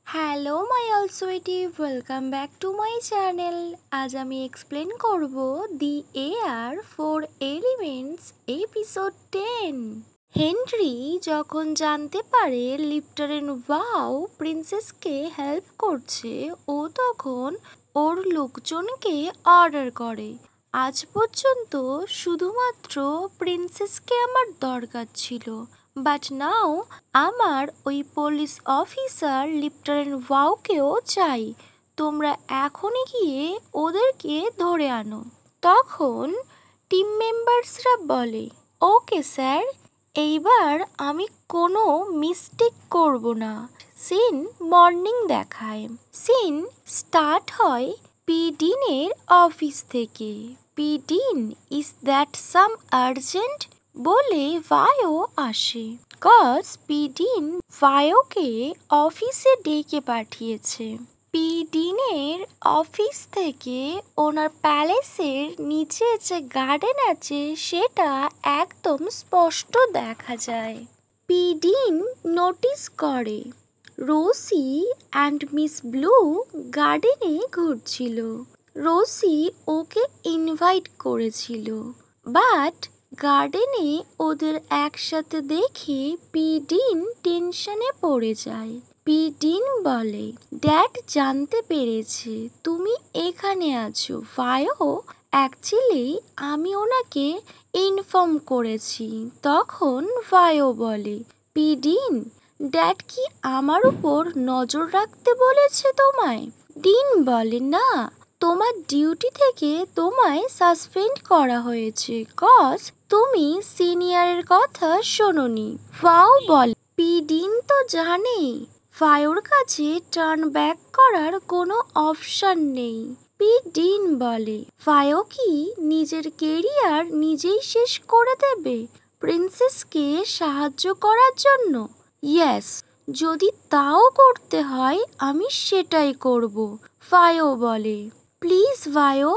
Hello my all sweetie, welcome back to my channel. আজ আমি explain করব the air four elements episode 10। Henry যখন জানতে পারে লিপ্টরেন ওয়াও প্রিন্সেসকে হেল্প করছে, ও তখন ওর লোকজনকে অর্ডার করে, আজ পর্যন্ত শুধুমাত্র প্রিন্সেসকে আমার দরকার ছিল, বাট নাও আমার ওই পুলিশ অফিসার লিপ্টরেন ওয়াওকেও চাই। তোমরা এখনই গিয়ে ওদেরকে ধরে আনো। তখন টিম মেম্বার্সরা বলে, ওকে স্যার, এইবার আমি কোনো মিস্টেক করব না। সিন মর্নিং দেখায়। সিন স্টার্ট হয় পি ডিনের অফিস থেকে। P dean, is that some urgent বলে ভায়ো আসে। কজ পি ডিন ভায়োকে অফিসে ডেকে পাঠিয়েছে। পি ডিনের অফিস থেকে ওনার প্যালেসের নিচে যে গার্ডেন আছে সেটা একদম স্পষ্ট দেখা যায়। পি ডিন নোটিস করে রোসি অ্যান্ড মিস ব্লু গার্ডেনে ঘুরছিল। রোসি ওকে ইনভাইট করেছিল, বাট গার্ডেনে ওদের একসাথে দেখে পি ডিন টেনশনে পড়ে যায়। পি ডিন বলে, ড্যাড জানতে পেরেছে তুমি এখানে আছো ভায়ো, অ্যাকচুয়ালি আমি ওনাকে ইনফর্ম করেছি। তখন ভায়ো বলে, পি ডিন, ড্যাড কি আমার উপর নজর রাখতে বলেছে তোমায়? ডিন বলে, না, তোমার ডিউটি থেকে তোমায় সাসপেন্ড করা হয়েছে, কজ তুমি সিনিয়রের কথা শোনোনি। ভাও বলে, পি ডিন তো জানে ভায়োর কাছে টার্ন ব্যাক করার কোনো অপশন নেই। পি ডিন বলে, ভায়ো কি নিজের কেরিয়ার নিজেই শেষ করে দেবে প্রিন্সেসকে সাহায্য করার জন্য? ইয়েস, যদি তাও করতে হয় আমি সেটাই করব। ভায়ো বলে, প্লিজ ভায়ো,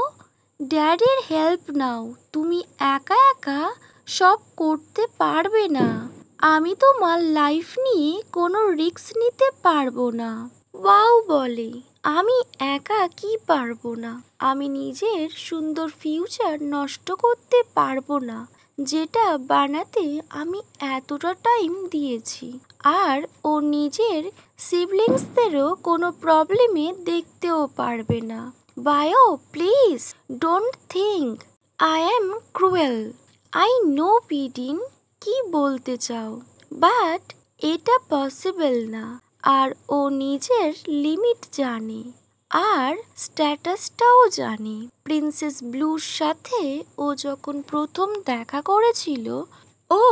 ড্যাডের হেল্প নাও, তুমি একা একা সব করতে পারবে না। আমি তোমার লাইফ নিয়ে কোনো রিস্ক নিতে পারবো না। ওয়াও বলে, আমি একা কি পারবো না? আমি নিজের সুন্দর ফিউচার নষ্ট করতে পারবো না, যেটা বানাতে আমি এতটা টাইম দিয়েছি। আর ও নিজের সিবলিংসদেরও কোনো প্রবলেমে দেখতেও পারবে না। Veo please don't think I am cruel. I know P dean কি বলতে চাও, বাট এটা পসিবল না। আর ও নিজের লিমিট জানে, আর স্ট্যাটাসটাও জানে। প্রিন্সেস ব্লুর সাথে ও যখন প্রথম দেখা করেছিল, ও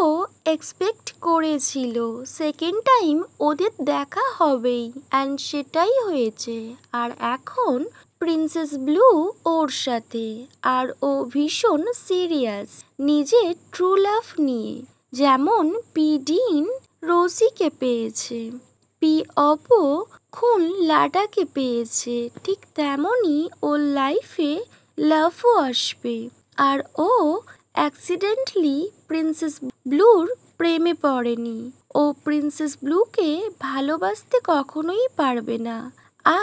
এক্সপেক্ট করেছিল সেকেন্ড টাইম ওদের দেখা হবেই, অ্যান্ড সেটাই হয়েছে। আর এখন প্রিন্সেস ব্লু ওর সাথে, আর ও ভীষণ সিরিয়াস নিজের ট্রু লাভ নিয়ে। যেমন পি ডিন রোসিকে পেয়েছে, পি অপো খুন লাডাকে পেয়েছে, ঠিক তেমনই ওর লাইফে লাভও আসবে। আর ও অ্যাক্সিডেন্টলি প্রিন্সেস ব্লুর প্রেমে পড়েনি। ও প্রিন্সেস ব্লুকে ভালোবাসতে কখনোই পারবে না,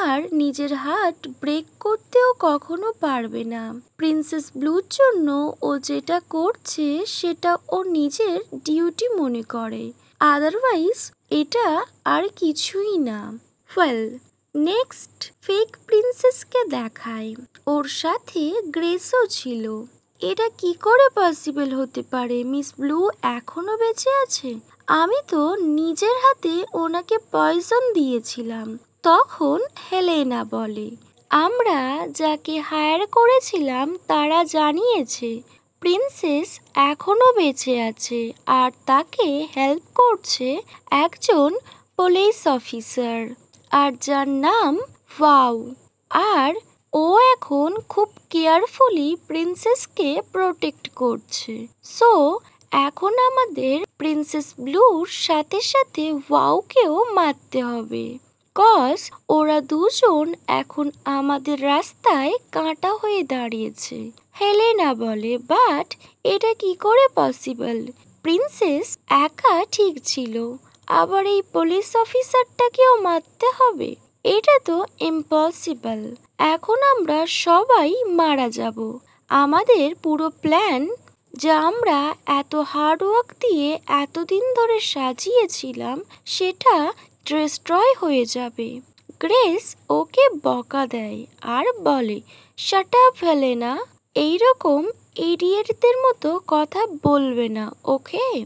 আর নিজের হার্ট ব্রেক করতেও কখনো পারবে না। প্রিন্সেস ব্লুর জন্য ও যেটা করছে সেটা ও নিজের ডিউটি মনে করে, আদারওয়াইজ এটা আর কিছুই না। ওয়েল, নেক্সট ফেক প্রিন্সেসকে দেখায়। ওর সাথে গ্রেসও ছিল। এটা কি করে পসিবল হতে পারে? মিস ব্লু এখনো বেঁচে আছে? আমি তো নিজের হাতে ওনাকে পয়জন দিয়েছিলাম। তখন হেলেনা বলে, আমরা যাকে হায়ার করেছিলাম তারা জানিয়েছে প্রিন্সেস এখনো বেঁচে আছে, আর তাকে হেল্প করছে একজন পুলিশ অফিসার, আর যার নাম ওয়াও। আর ও এখন খুব কেয়ারফুলি প্রিন্সেসকে প্রোটেক্ট করছে। সো এখন আমাদের প্রিন্সেস ব্লুর সাথে সাথে ওয়াওকেও মারতে হবে, কজ ওরা দুজন এখন আমাদের রাস্তায় কাঁটা হয়ে দাঁড়িয়েছে। হেলেনা বলে, বাট এটা কি করে পসিবল? প্রিন্সেস একা ঠিক ছিল, আবার এই পুলিশ অফিসারটাকেও মারতে হবে? এটা তো ইম্পসিবল। এখন আমরা সবাই মারা যাব। আমাদের পুরো প্ল্যান যা আমরা এত হার্ডওয়ার্ক দিয়ে এতদিন ধরে সাজিয়েছিলাম সেটা ডিস্ট্রয় হয়ে যাবে। গ্রেস ওকে বকা দেয় আর বলে, শাট আপ হেলেনা, এইরকম ইডিয়েটদের মতো কথা বলবে না, ওকে?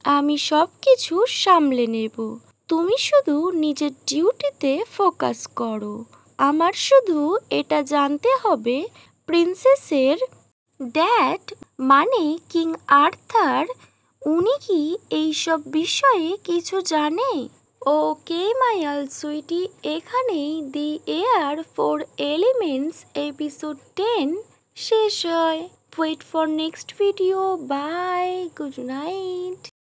আমি সব কিছু সামলে নেব। তুমি শুধু নিজের ডিউটিতে ফোকাস করো। আমার শুধু এটা জানতে হবে, প্রিন্সেসের ড্যাড মানে কিং আর্থার, উনি কি এইসব বিষয়ে কিছু জানে? ওকে মায়াল সুইটি, এখানেই দি এয়ার 4 এলিমেন্টস এপিসোড 10 শেষ হয়। Wait for next video. Bye, good night.